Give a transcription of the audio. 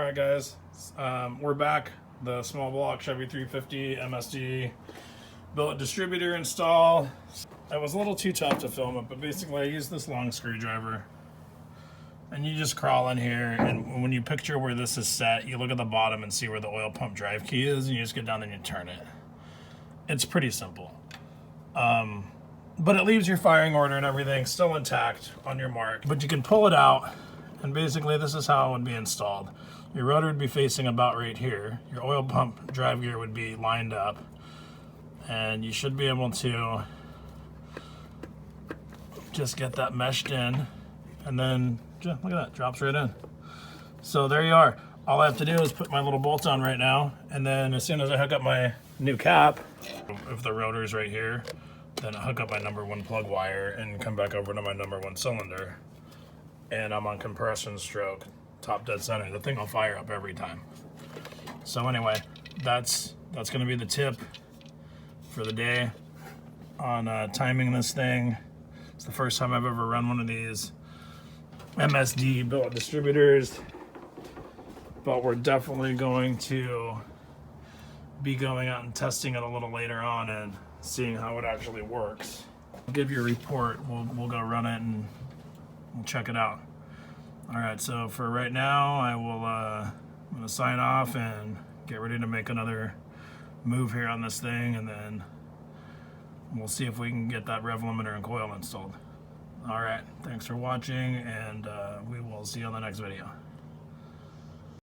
Alright guys, we're back. The small block Chevy 350 MSD Billet Distributor install. It was a little too tough to film it, but basically I used this long screwdriver. And you just crawl in here, and when you picture where this is set, you look at the bottom and see where the oil pump drive key is, and you just get down there and you turn it. It's pretty simple. But it leaves your firing order and everything still intact on your mark. But you can pull it out, and basically this is how it would be installed. Your rotor would be facing about right here. Your oil pump drive gear would be lined up. And you should be able to just get that meshed in. And then, look at that, drops right in. So there you are. All I have to do is put my little bolt on right now. And then as soon as I hook up my new cap, if the rotor's right here, then I hook up my number one plug wire and come back over to my number one cylinder. And I'm on compression stroke, top dead center. The thing will fire up every time. So anyway, that's gonna be the tip for the day on timing this thing. It's the first time I've ever run one of these MSD billet distributors, but we're definitely going to be going out and testing it a little later on and seeing how it actually works. I'll give you a report. We'll go run it and we'll check it out. All right, so for right now, I'm gonna sign off and get ready to make another move here on this thing, and then we'll see if we can get that rev limiter and coil installed. All right, thanks for watching, and we will see you on the next video.